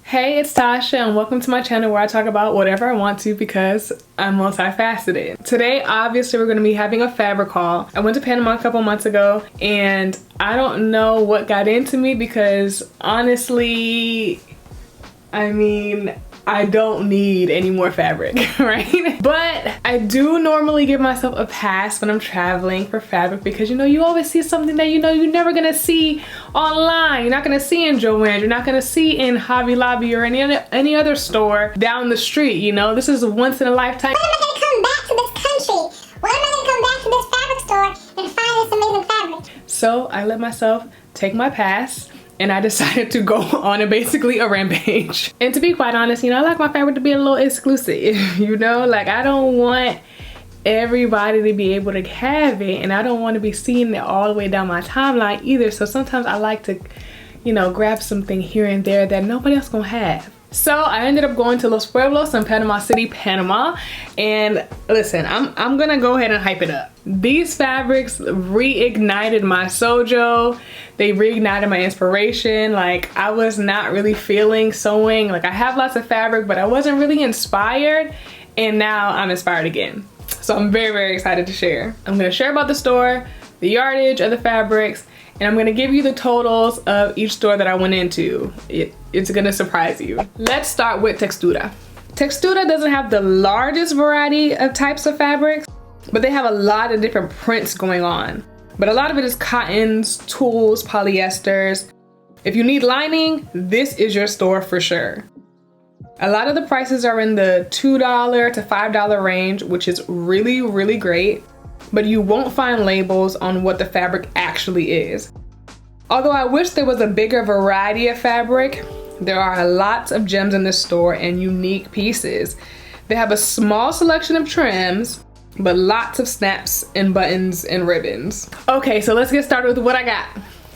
Hey, it's Tasha and welcome to my channel where I talk about whatever I want to because I'm multifaceted. Today, obviously, we're going to be having a fabric haul. I went to Panama a couple months ago and I don't know what got into me because honestly, I don't need any more fabric, right? But I do normally give myself a pass when I'm traveling for fabric because you always see something that you're never gonna see online. You're not gonna see in Joann's, you're not gonna see in Hobby Lobby or any other store down the street, This is once in a lifetime. When am I gonna come back to this country? When am I gonna come back to this fabric store and find this amazing fabric? So I let myself take my pass and I decided to go on basically a rampage. And to be quite honest, I like my fabric to be a little exclusive, Like I don't want everybody to be able to have it and I don't want to be seeing it all the way down my timeline either. So sometimes I like to, grab something here and there that nobody else gonna have. So I ended up going to Los Pueblos in Panama City, Panama. And listen, I'm gonna go ahead and hype it up. These fabrics reignited my sojo. They reignited my inspiration. Like I was not really feeling sewing. Like I have lots of fabric, but I wasn't really inspired. And now I'm inspired again. So I'm very, very excited to share. I'm gonna share about the store, the yardage of the fabrics, and I'm gonna give you the totals of each store that I went into. It's gonna surprise you. Let's start with Textura. Textura doesn't have the largest variety of types of fabrics, but they have a lot of different prints going on. But a lot of it is cottons, tulles, polyesters. If you need lining, this is your store for sure. A lot of the prices are in the $2 to $5 range, which is really, really great. But you won't find labels on what the fabric actually is. Although I wish there was a bigger variety of fabric, there are lots of gems in this store and unique pieces. They have a small selection of trims, but lots of snaps and buttons and ribbons. Okay, so let's get started with what I got.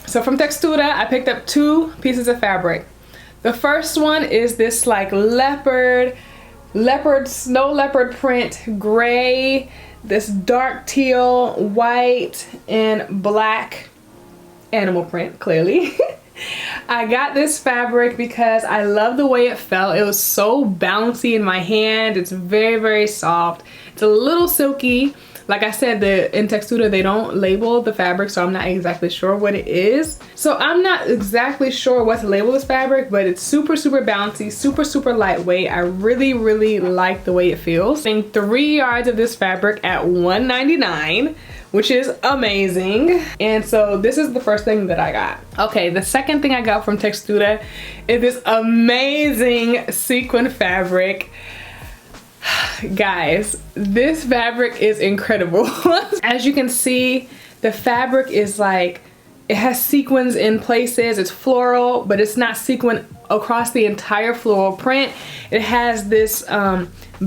So from Textura, I picked up 2 pieces of fabric. The first one is this like snow leopard print, gray, this dark teal, white, and black animal print, clearly. I got this fabric because I love the way it felt. It was so bouncy in my hand. It's very, very soft. It's a little silky. Like I said, in Textura, they don't label the fabric, so I'm not exactly sure what it is. So I'm not exactly sure what to label this fabric, but it's super, super bouncy, super, super lightweight. I really, really like the way it feels. I'm 3 yards of this fabric at $1.99, which is amazing. And so this is the first thing that I got. Okay, the second thing I got from Textura is this amazing sequin fabric. Guys, this fabric is incredible. As you can see, the fabric is like, it has sequins in places. It's floral, but it's not sequin across the entire floral print. It has this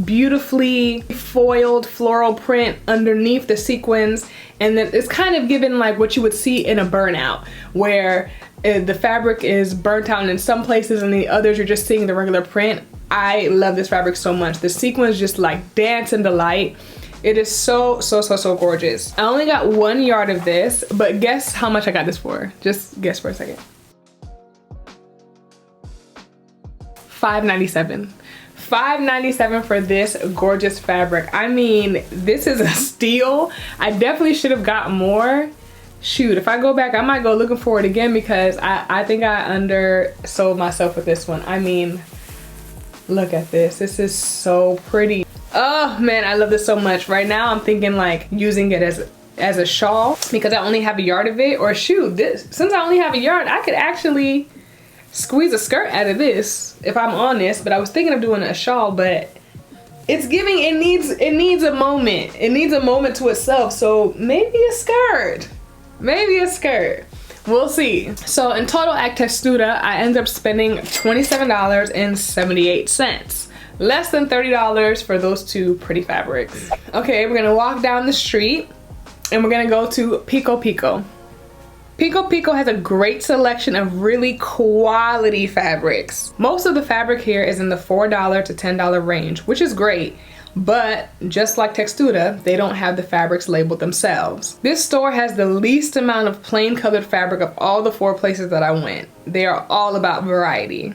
beautifully foiled floral print underneath the sequins, and then it's kind of given like what you would see in a burnout, where the fabric is burnt out in some places and the others you're just seeing the regular print. I love this fabric so much. The sequins just like dance in the light. It is so, so, so, so gorgeous. I only got 1 yard of this, but guess how much I got this for? Just guess for a second. $5.97. $5.97 for this gorgeous fabric. I mean, this is a steal. I definitely should have got more. Shoot, if I go back, I might go looking for it again because I think I undersold myself with this one. I mean, look at this. This is so pretty. Oh man, I love this so much. Right now I'm thinking like using it as a shawl because I only have a yard of it. Or shoot, since I only have a yard, I could actually squeeze a skirt out of this if I'm honest. But I was thinking of doing a shawl, but it's giving, it needs a moment. It needs a moment to itself. So maybe a skirt. Maybe a skirt. We'll see. So in total at Textura, I ended up spending $27.78. Less than $30 for those 2 pretty fabrics. Okay, we're gonna walk down the street and we're gonna go to Pico Pico. Pico Pico has a great selection of really quality fabrics. Most of the fabric here is in the $4 to $10 range, which is great. But just like Textura, they don't have the fabrics labeled themselves. This store has the least amount of plain colored fabric of all the 4 places that I went. They are all about variety.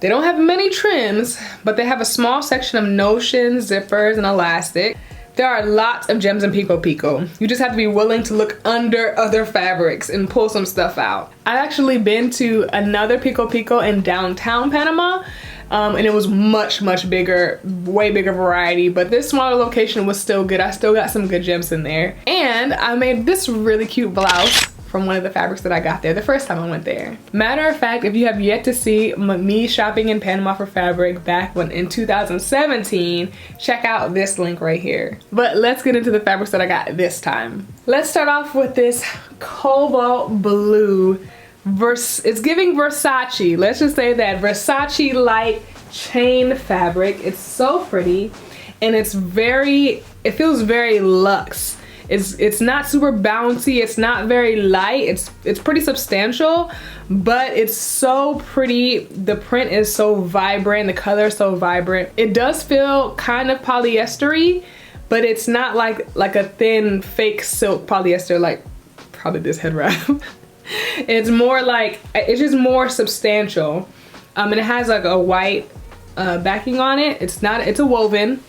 They don't have many trims, but they have a small section of notions, zippers, and elastic. There are lots of gems in Pico Pico. You just have to be willing to look under other fabrics and pull some stuff out. I've actually been to another Pico Pico in downtown Panama, and it was much bigger, way bigger variety, but this smaller location was still good. I still got some good gems in there. And I made this really cute blouse from one of the fabrics that I got there the first time I went there. Matter of fact, if you have yet to see me shopping in Panama for fabric back when in 2017, check out this link right here. But let's get into the fabrics that I got this time. Let's start off with this cobalt blue. It's giving Versace. Let's just say that Versace light chain fabric. It's so pretty, and it feels very luxe. It's not super bouncy, it's not very light, it's pretty substantial, but it's so pretty. The print is so vibrant, the color is so vibrant. It does feel kind of polyester-y, but it's not like a thin fake silk polyester, like probably this head wrap. It's more like, it's just more substantial. And it has like a white backing on it. It's a woven.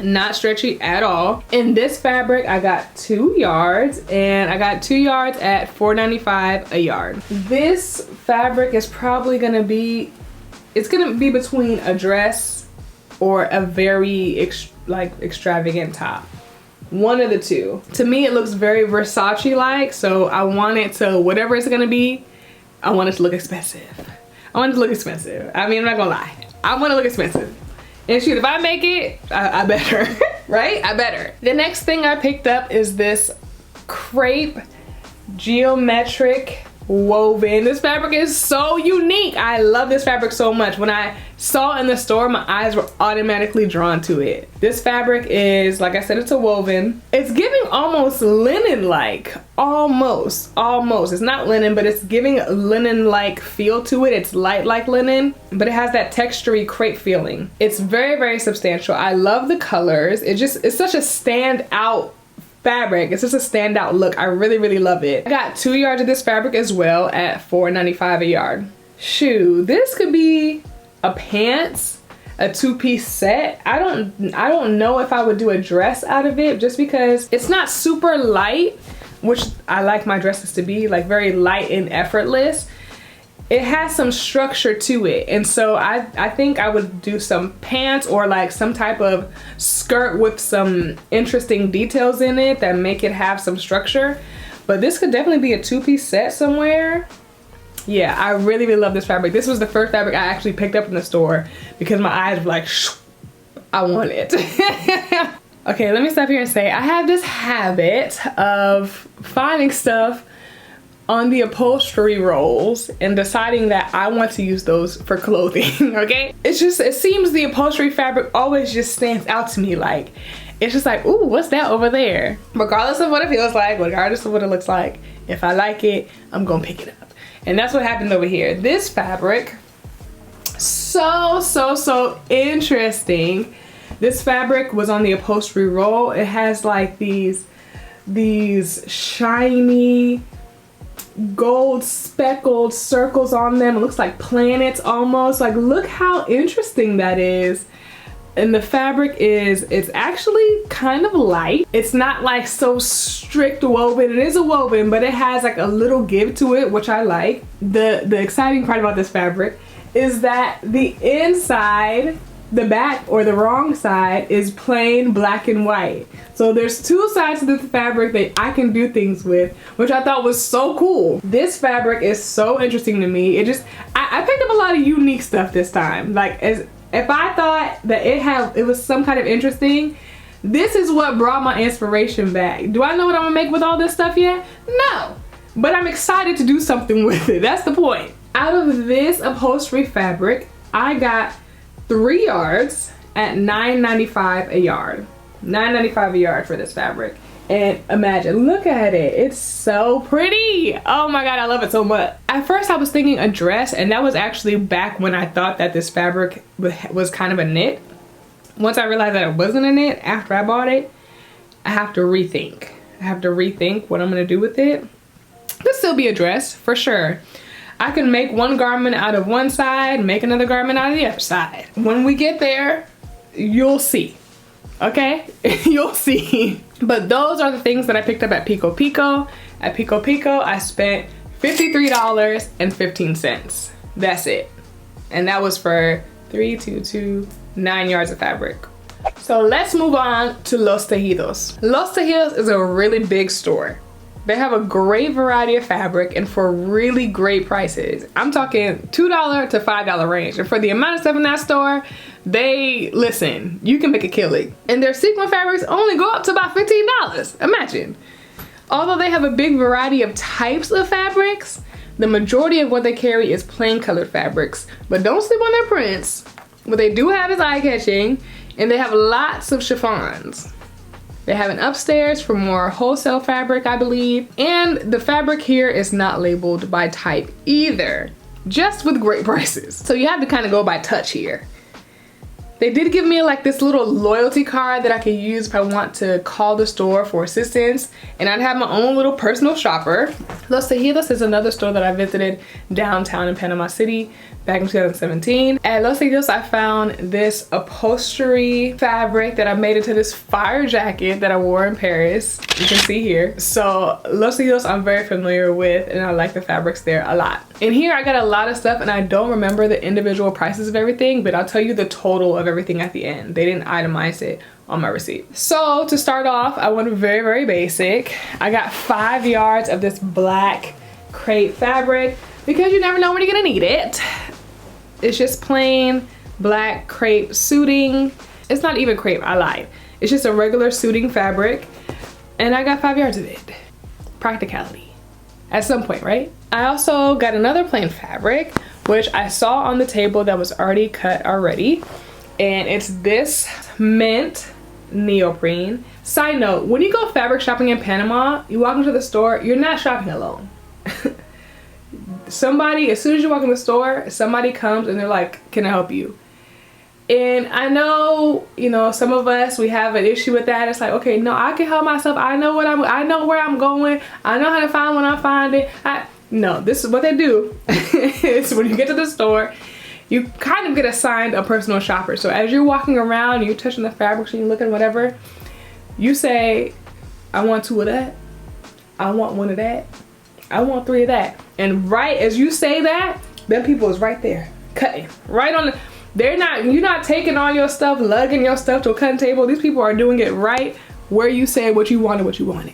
Not stretchy at all. In this fabric, I got 2 yards, and I got 2 yards at $4.95 a yard. This fabric is probably gonna be, it's gonna be between a dress or a very extravagant top. One of the two. To me, it looks very Versace-like, so I want it to, whatever it's gonna be, I want it to look expensive. I want it to look expensive. I mean, I'm not gonna lie. I want to look expensive. And shoot, if I make it, I better, right? I better. The next thing I picked up is this crepe geometric woven. This fabric is so unique. I love this fabric so much. When I saw it in the store, my eyes were automatically drawn to it. This fabric is, like I said, it's a woven. It's giving almost linen-like. Almost. It's not linen, but it's giving a linen-like feel to it. It's light like linen, but it has that textury crepe feeling. It's very substantial. I love the colors. It's such a standout fabric. It's just a standout look. I really love it. I got 2 yards of this fabric as well at $4.95 a yard. Shoot, this could be a pants, a 2-piece set. I don't know if I would do a dress out of it, just because it's not super light, which I like my dresses to be, like very light and effortless. It has some structure to it, and so I think I would do some pants or like some type of skirt with some interesting details in it that make it have some structure. But this could definitely be a 2-piece set somewhere. Yeah, I really love this fabric. This was the first fabric I actually picked up in the store because my eyes were like, I want it. Okay, let me stop here and say I have this habit of finding stuff on the upholstery rolls and deciding that I want to use those for clothing. Okay, it seems the upholstery fabric always just stands out to me. Like, it's just like, ooh, what's that over there? Regardless of what it feels like, regardless of what it looks like, if I like it, I'm gonna pick it up. And that's what happened over here. This fabric, so interesting. This fabric was on the upholstery roll. It has like these shiny gold speckled circles on them. It looks like planets almost. Like, look how interesting that is. And the fabric it's actually kind of light. It's not like so strict woven. It is a woven, but it has like a little give to it, which I like. The exciting part about this fabric is that the inside, the back or the wrong side, is plain black and white. So there's 2 sides to the fabric that I can do things with, which I thought was so cool. This fabric is so interesting to me. I picked up a lot of unique stuff this time. Like, if I thought that it was some kind of interesting, this is what brought my inspiration back. Do I know what I'm gonna make with all this stuff yet? No, but I'm excited to do something with it. That's the point. Out of this upholstery fabric, I got 3 yards at $9.95 a yard. $9.95 a yard for this fabric. And imagine, look at it. It's so pretty. Oh my God, I love it so much. At first I was thinking a dress, and that was actually back when I thought that this fabric was kind of a knit. Once I realized that it wasn't a knit after I bought it, I have to rethink. I have to rethink what I'm gonna do with it. Could still be a dress for sure. I can make one garment out of one side, make another garment out of the other side. When we get there, you'll see, okay? You'll see. But those are the things that I picked up at Pico Pico. At Pico Pico, I spent $53.15. That's it. And that was for 9 yards of fabric. So let's move on to Los Tejidos. Los Tejidos is a really big store. They have a great variety of fabric and for really great prices. I'm talking $2 to $5 range. And for the amount of stuff in that store, listen, you can make a killing. And their sequin fabrics only go up to about $15. Imagine. Although they have a big variety of types of fabrics, the majority of what they carry is plain colored fabrics. But don't sleep on their prints. What they do have is eye-catching, and they have lots of chiffons. They have an upstairs for more wholesale fabric, I believe. And the fabric here is not labeled by type either, just with great prices. So you have to kind of go by touch here. They did give me like this little loyalty card that I could use if I want to call the store for assistance, and I'd have my own little personal shopper. Los Tejidos is another store that I visited downtown in Panama City back in 2017. At Los Tejidos, I found this upholstery fabric that I made into this fire jacket that I wore in Paris. You can see here. So Los Tejidos I'm very familiar with, and I like the fabrics there a lot. In here I got a lot of stuff, and I don't remember the individual prices of everything, but I'll tell you the total of everything at the end. They didn't itemize it on my receipt. So to start off, I went very, very basic. I got 5 yards of this black crepe fabric because you never know when you're gonna need it. It's just plain black crepe suiting. It's not even crepe, I lied. It's just a regular suiting fabric, and I got 5 yards of it. Practicality at some point, right? I also got another plain fabric, which I saw on the table that was already cut already, and it's this mint neoprene. Side note, when you go fabric shopping in Panama, you walk into the store, you're not shopping alone. Somebody, as soon as you walk in the store, somebody comes and they're like, can I help you? And I know, you know, some of us, we have an issue with that. It's like, okay, no, I can help myself. I know where I'm going. I know how to find when I find it. No, this is what they do. Is when you get to the store, you kind of get assigned a personal shopper. So as you're walking around, you're touching the fabrics and you're looking whatever, you say, I want 2 of that. I want 1 of that. I want 3 of that. And right as you say that, them people is right there, cutting. Right on the, you're not taking all your stuff, lugging your stuff to a cutting table. These people are doing it right where you said what you wanted.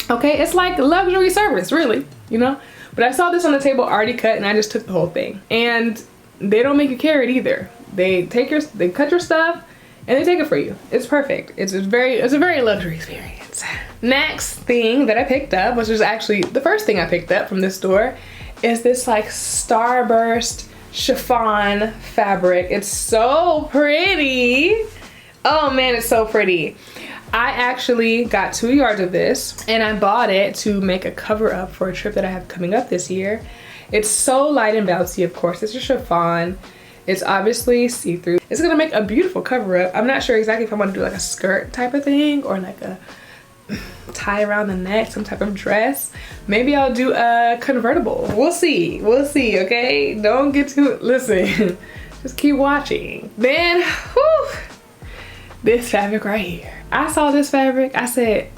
Okay, it's like luxury service, really, you know? But I saw this on the table already cut, and I just took the whole thing. And they don't make you carry it either. They cut your stuff and they take it for you. It's perfect. It's a very luxury experience. Next thing that I picked up, which is actually the first thing I picked up from this store, is this like starburst chiffon fabric. It's so pretty. Oh man, it's so pretty. I actually got 2 yards of this, and I bought it to make a cover up for a trip that I have coming up this year. It's so light and bouncy, of course. It's a chiffon. It's obviously see-through. It's gonna make a beautiful cover up. I'm not sure exactly if I want to do like a skirt type of thing or like a tie around the neck, some type of dress. Maybe I'll do a convertible. We'll see, okay? Don't get too, listen, just keep watching. Then, whew, this fabric right here. I saw this fabric, I said,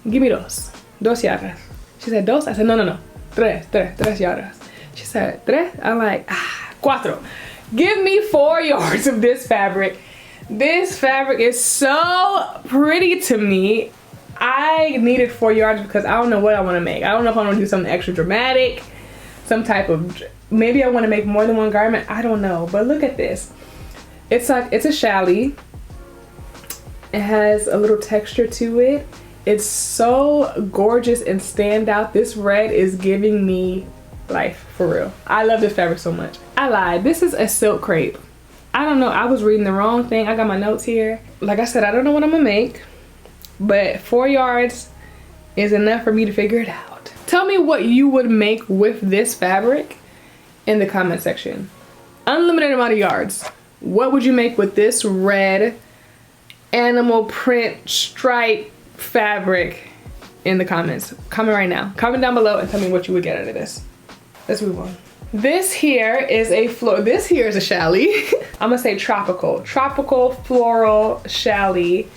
give me dos yardas. She said, dos? I said, no, tres yardas. She said, tres? I'm like, cuatro. Give me 4 yards of this fabric. This fabric is so pretty to me. I needed 4 yards because I don't know what I want to make. I don't know if I want to do something extra dramatic, some type of, maybe I want to make more than one garment. I don't know, but look at this. It's like, it's a challis. It has a little texture to it. It's so gorgeous and stand out. This red is giving me life, for real. I love this fabric so much. I lied, this is a silk crepe. I don't know, I was reading the wrong thing. I got my notes here. Like I said, I don't know what I'm gonna make, but 4 yards is enough for me to figure it out. Tell me what you would make with this fabric in the comment section. Unlimited amount of yards. What would you make with this red animal print stripe fabric in the comments? Comment right now. Comment down below and tell me what you would get out of this. let's move on. This here is a this here is a challis. I'm gonna say tropical floral challis.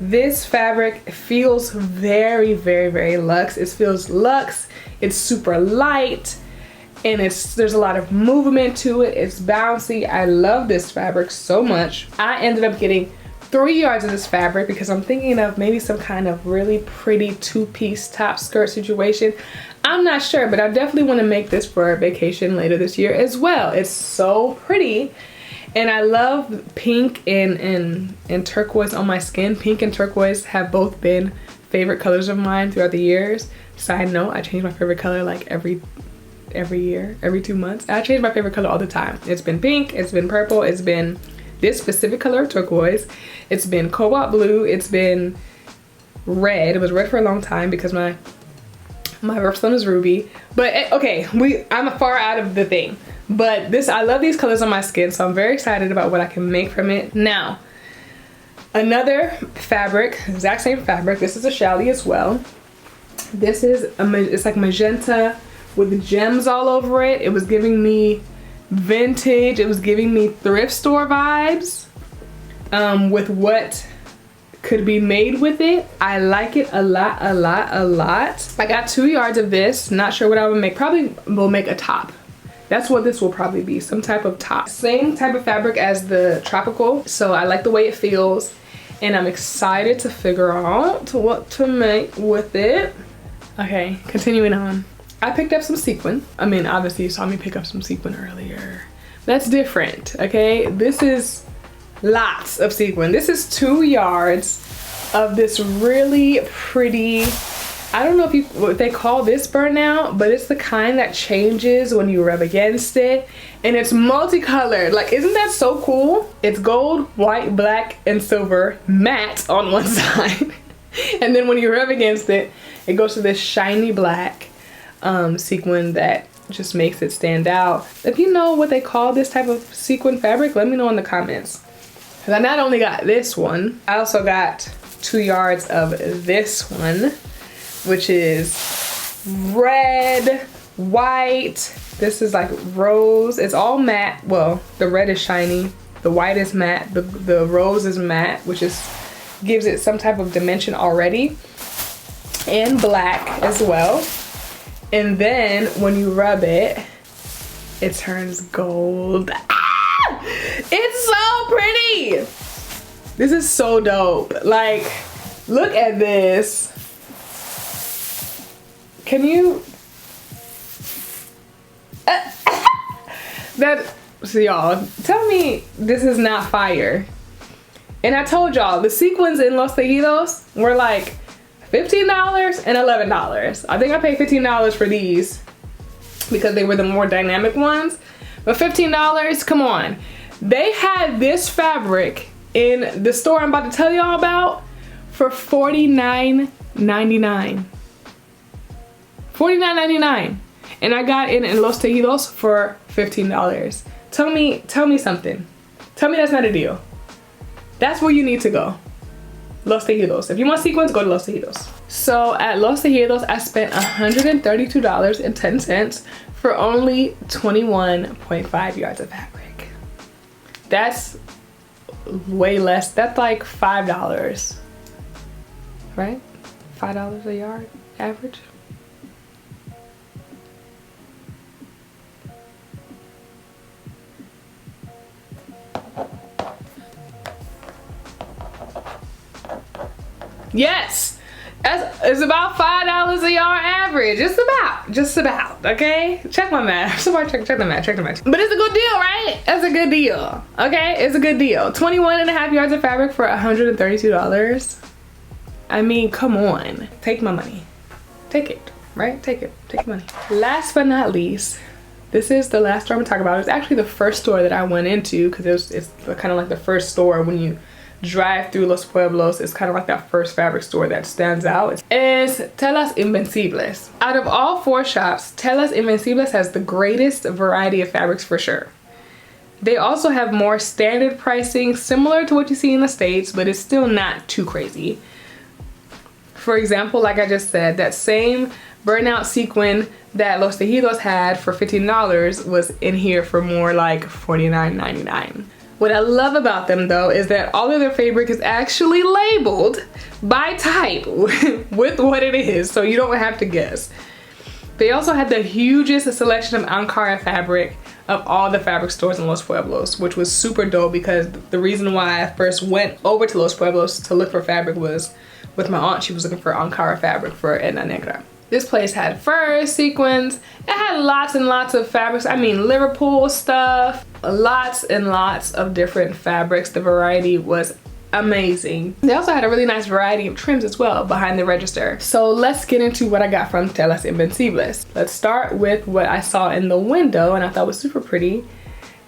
This fabric feels very, very, very luxe. It feels luxe. It's super light, and there's a lot of movement to it. It's bouncy. I love this fabric so much. I ended up getting 3 yards of this fabric because I'm thinking of maybe some kind of really pretty two-piece top skirt situation. I'm not sure, but I definitely want to make this for a vacation later this year as well. It's so pretty, and I love pink and turquoise on my skin. Pink and turquoise have both been favorite colors of mine throughout the years. Side note, I change my favorite color like every year, every 2 months. I change my favorite color all the time. It's been pink, it's been purple, it's been this specific color of turquoise, it's been cobalt blue, it's been red. It was red for a long time because my birthstone is ruby. But okay, I'm far out of the thing. But I love these colors on my skin, so I'm very excited about what I can make from it. Now, another fabric, exact same fabric. This is a challis as well. This is it's like magenta with gems all over it. It was giving me vintage. It was giving me thrift store vibes with what could be made with it. I like it a lot, a lot, a lot. I got 2 yards of this. Not sure what I would make. Probably will make a top. That's what this will probably be, some type of top. Same type of fabric as the tropical, so I like the way it feels, and I'm excited to figure out what to make with it. Okay, continuing on. I picked up some sequin. I mean, obviously you saw me pick up some sequin earlier. That's different, okay? This is lots of sequin. This is 2 yards of this really pretty, I don't know what they call this burnout, but it's the kind that changes when you rub against it, and it's multicolored. Like, isn't that so cool? It's gold, white, black, and silver matte on one side, and then when you rub against it, it goes to this shiny black sequin that just makes it stand out. If you know what they call this type of sequin fabric, let me know in the comments. Because I not only got this one, I also got 2 yards of this one, which is red, white. This is like rose. It's all matte. Well, the red is shiny, the white is matte, the rose is matte, which gives it some type of dimension already, and black as well. And then when you rub it, it turns gold. Ah! It's so pretty. This is so dope. Like, look at this. Can you? So y'all, tell me this is not fire. And I told y'all the sequins in Los Tejidos were like $15 and $11. I think I paid $15 for these because they were the more dynamic ones. But $15, come on. They had this fabric in the store I'm about to tell y'all about for $49.99. $49.99. And I got it in Los Tejidos for $15. Tell me something. Tell me that's not a deal. That's where you need to go. Los Tejidos. If you want sequins, go to Los Tejidos. So at Los Tejidos, I spent $132.10 for only 21.5 yards of fabric. That's way less. That's like $5, right? $5 a yard average. Yes, it's about $5 a yard average. Just about, okay? Check my math. Somebody check the math. But it's a good deal, right? It's a good deal, okay? It's a good deal. 21.5 yards of fabric for $132. I mean, come on. Take my money. Take it, right? Take it. Take money. Last but not least, this is the last store I'm gonna talk about. It's actually the first store that I went into because it's kind of like the first store when you drive through Los Pueblos. It's kind of like that first fabric store that stands out. It's Telas Invencibles. Out of all 4 shops, Telas Invencibles has the greatest variety of fabrics for sure. They also have more standard pricing, similar to what you see in the States, but it's still not too crazy. For example, like I just said, that same burnout sequin that Los Tejidos had for $15 was in here for more like $49.99. What I love about them though is that all of their fabric is actually labeled by type with what it is, so you don't have to guess. They also had the hugest selection of Ankara fabric of all the fabric stores in Los Pueblos, which was super dope because the reason why I first went over to Los Pueblos to look for fabric was with my aunt. She was looking for Ankara fabric for Edna Negra. This place had furs, sequins, it had lots and lots of fabrics. I mean, Liverpool stuff, lots and lots of different fabrics. The variety was amazing. They also had a really nice variety of trims as well behind the register. So let's get into what I got from Telas Invencibles. Let's start with what I saw in the window and I thought was super pretty.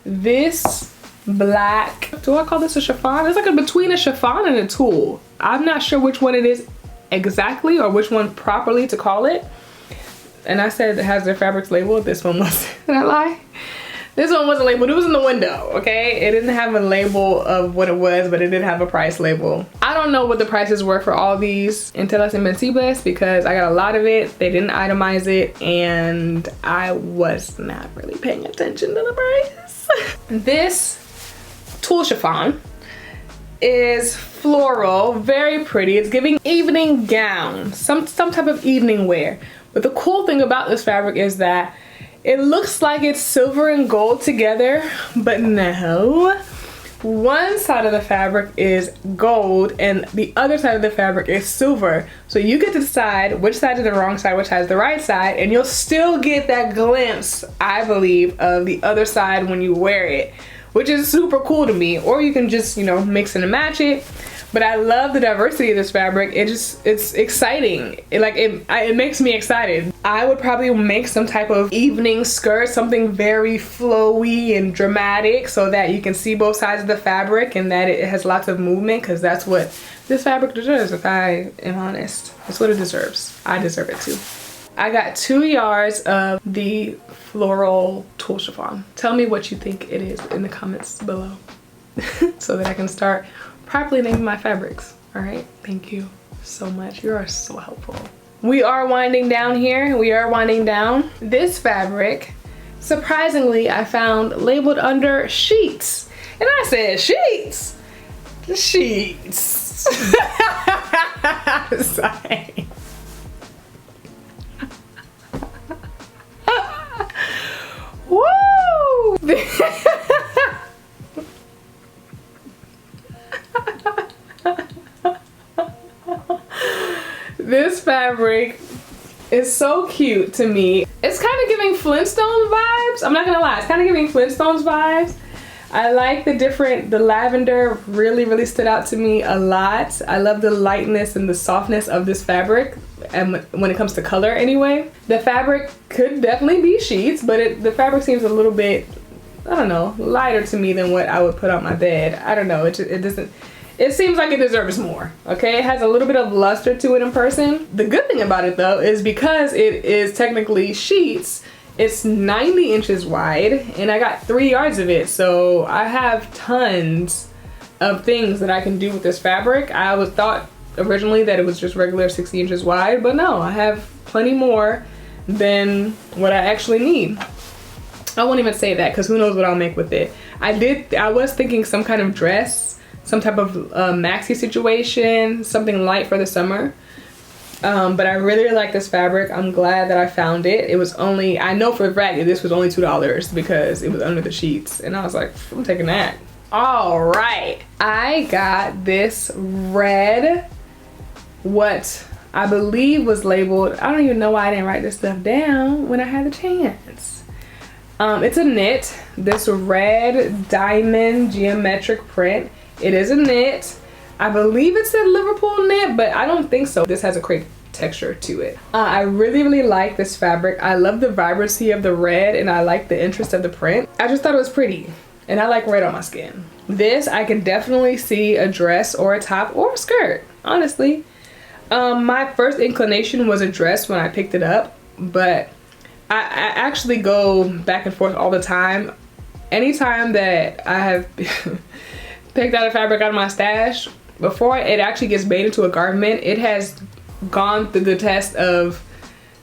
This black, do I call this a chiffon? It's like between a chiffon and a tulle. I'm not sure which one it is exactly or which one properly to call it. And I said it has their fabrics labeled. This one was, did I lie? This one wasn't labeled, it was in the window, okay? It didn't have a label of what it was, but it did have a price label. I don't know what the prices were for all these in Telas Invencibles because I got a lot of it. They didn't itemize it and I was not really paying attention to the price. This tulle chiffon is floral, very pretty. It's giving evening gown, some type of evening wear. But the cool thing about this fabric is that it looks like it's silver and gold together, but no. One side of the fabric is gold and the other side of the fabric is silver. So you get to decide which side is the wrong side, which side is the right side, and you'll still get that glimpse, I believe, of the other side when you wear it, which is super cool to me. Or you can just, you know, mix and match it. But I love the diversity of this fabric. It's exciting. It makes me excited. I would probably make some type of evening skirt, something very flowy and dramatic so that you can see both sides of the fabric and that it has lots of movement, because that's what this fabric deserves, if I am honest. That's what it deserves. I deserve it too. I got 2 yards of the floral tulle chiffon. Tell me what you think it is in the comments below so that I can start properly naming my fabrics. All right, thank you so much. You are so helpful. We are winding down here. We are winding down. This fabric, surprisingly, I found labeled under sheets. And I said, sheets? Sheets. Sorry. Woo! This fabric is so cute to me. It's kind of giving Flintstones vibes. I'm not gonna lie, it's kind of giving Flintstones vibes. I like the lavender really stood out to me a lot. I love the lightness and the softness of this fabric, and when it comes to color anyway. The fabric could definitely be sheets, but the fabric seems a little bit, I don't know, lighter to me than what I would put on my bed. I don't know, it seems like it deserves more, okay? It has a little bit of luster to it in person. The good thing about it though is because it is technically sheets, it's 90 inches wide and I got 3 yards of it. So I have tons of things that I can do with this fabric. I thought originally that it was just regular 60 inches wide, but no, I have plenty more than what I actually need. I won't even say that because who knows what I'll make with it. I was thinking some kind of dress, some type of maxi situation, something light for the summer. But I really like this fabric. I'm glad that I found it. It was only, I know for a fact that this was only $2 because it was under the sheets. And I was like, I'm taking that. All right. I got this red, what I believe was labeled, I don't even know why I didn't write this stuff down when I had the chance. It's a knit, this red diamond geometric print. It is a knit. I believe it said Liverpool knit, but I don't think so. This has a crepe texture to it. I really like this fabric. I love the vibrancy of the red and I like the interest of the print. I just thought it was pretty and I like red on my skin. This, I can definitely see a dress or a top or a skirt, honestly. My first inclination was a dress when I picked it up, but I actually go back and forth all the time. Anytime that I have picked out a fabric out of my stash, before it actually gets made into a garment, it has gone through the test of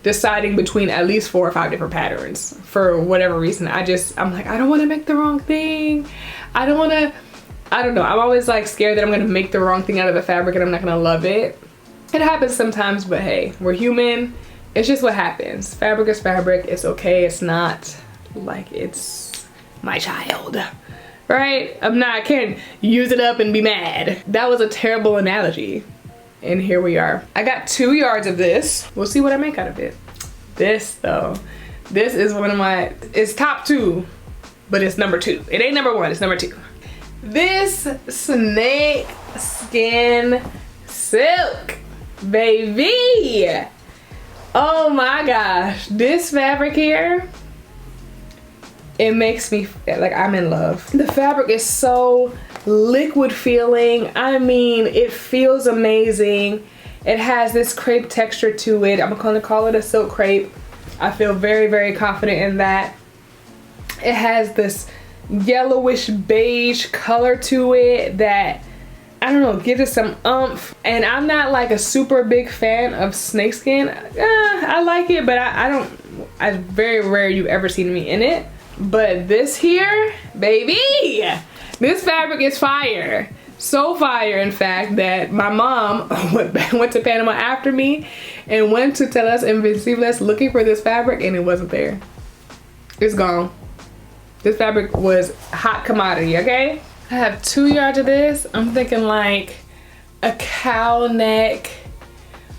deciding between at least 4 or 5 different patterns for whatever reason. I'm like, I don't want to make the wrong thing. I don't know. I'm always like scared that I'm gonna make the wrong thing out of the fabric and I'm not gonna love it. It happens sometimes, but hey, we're human. It's just what happens. Fabric is fabric. It's okay. It's not like it's my child, right? I can't use it up and be mad. That was a terrible analogy. And here we are. I got 2 yards of this. We'll see what I make out of it. This though, this is one of my, it's top 2, but it's number 2. It ain't number 1, it's number 2. This snake skin silk, baby. Oh my gosh, this fabric here, it makes me feel like I'm in love. The fabric is so liquid feeling. I mean, it feels amazing. It has this crepe texture to it. I'm gonna call it a silk crepe. I feel very, very confident in that. It has this yellowish beige color to it that, I don't know, gives it some oomph. And I'm not like a super big fan of snakeskin. I like it, but it's very rare you've ever seen me in it. But this here, baby, this fabric is fire. So fire, in fact, that my mom went to Panama after me and went to Telas Invencibles looking for this fabric, and it wasn't there. It's gone. This fabric was hot commodity, okay? I have 2 yards of this. I'm thinking like a cow neck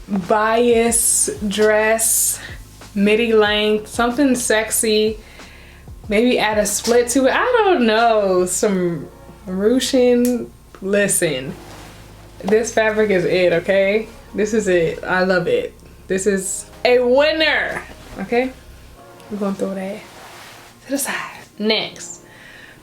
bias dress, midi length, something sexy. Maybe add a split to it. I don't know. Some ruching. Listen, this fabric is it, okay? This is it. I love it. This is a winner, okay? We're gonna throw that to the side. Next,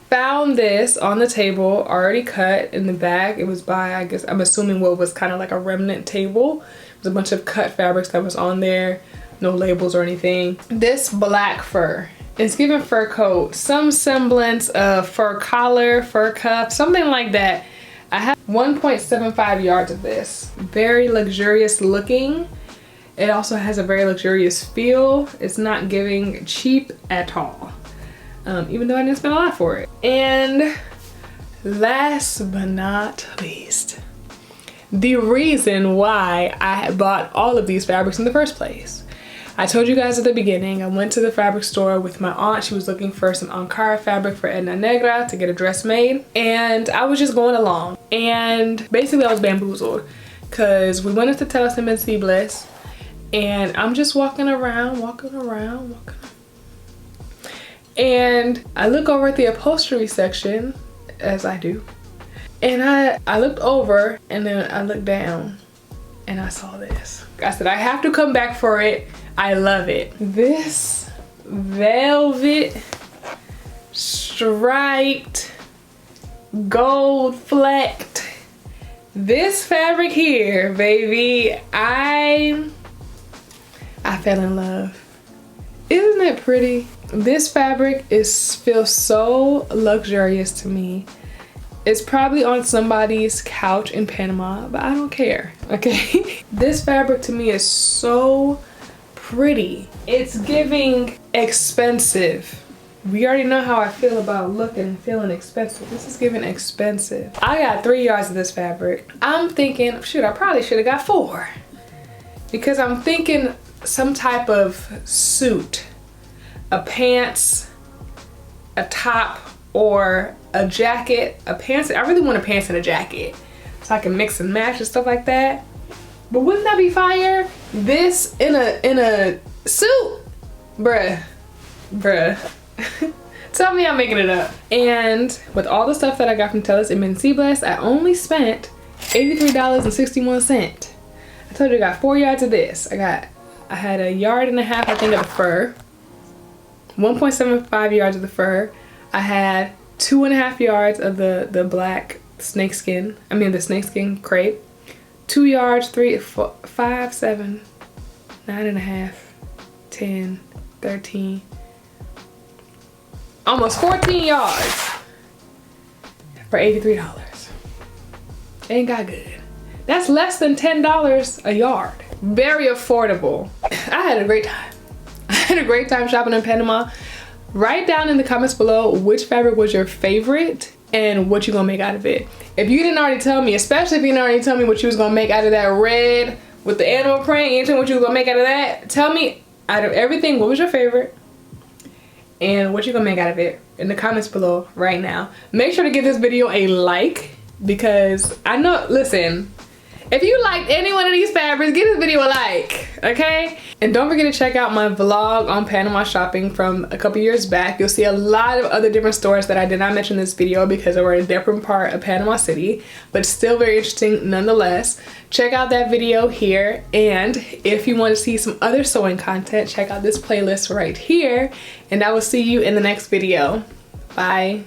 found this on the table, already cut in the bag. It was by, I guess, I'm assuming what was kind of like a remnant table. It was a bunch of cut fabrics that was on there. No labels or anything. This black fur. It's giving fur coat, some semblance of fur collar, fur cuff, something like that. I have 1.75 yards of this. Very luxurious looking. It also has a very luxurious feel. It's not giving cheap at all, even though I didn't spend a lot for it. And last but not least, the reason why I bought all of these fabrics in the first place. I told you guys at the beginning, I went to the fabric store with my aunt. She was looking for some Ankara fabric for Edna Negra to get a dress made. And I was just going along. And basically I was bamboozled because we went into Telas Invencibles and I'm just walking around. And I look over at the upholstery section, as I do. And I looked over and then I looked down and I saw this. I said, I have to come back for it. I love it. This velvet striped gold flecked, this fabric here, baby, I fell in love. Isn't it pretty? This fabric feels so luxurious to me. It's probably on somebody's couch in Panama, but I don't care, okay? This fabric to me is so pretty. It's giving expensive. We already know how I feel about looking and feeling expensive. This is giving expensive. I got 3 yards of this fabric. I'm thinking, shoot, I probably should have got 4. Because I'm thinking some type of suit, a pants, a top, or a jacket, a pants. I really want a pants and a jacket so I can mix and match and stuff like that. But wouldn't that be fire? This in a suit, bruh. Tell me I'm making it up. And with all the stuff that I got from Telas Invencibles, I only spent $83.61. I told you I got 4 yards of this. I had 1.5 yards, I think, of the fur. 1.75 yards of the fur. I had 2.5 yards of the black snakeskin. I mean the snakeskin crepe. 2 yards, 3, 4, 5, 7, 9.5, 10, 13, almost 14 yards for $83. Ain't got good. That's less than $10 a yard. very affordable. I had a great time. I had a great time shopping in Panama. Write down in the comments below which fabric was your favorite and what you gonna make out of it. If you didn't already tell me, especially if you didn't already tell me what you was gonna make out of that red with the animal print, you didn't tell me what you was gonna make out of that, tell me out of everything what was your favorite and what you gonna make out of it in the comments below right now. Make sure to give this video a like, because I know, listen, if you liked any one of these fabrics, give this video a like, okay? And don't forget to check out my vlog on Panama shopping from a couple years back. You'll see a lot of other different stores that I did not mention in this video because they were in a different part of Panama City, but still very interesting nonetheless. Check out that video here, and if you want to see some other sewing content, check out this playlist right here, and I will see you in the next video. Bye.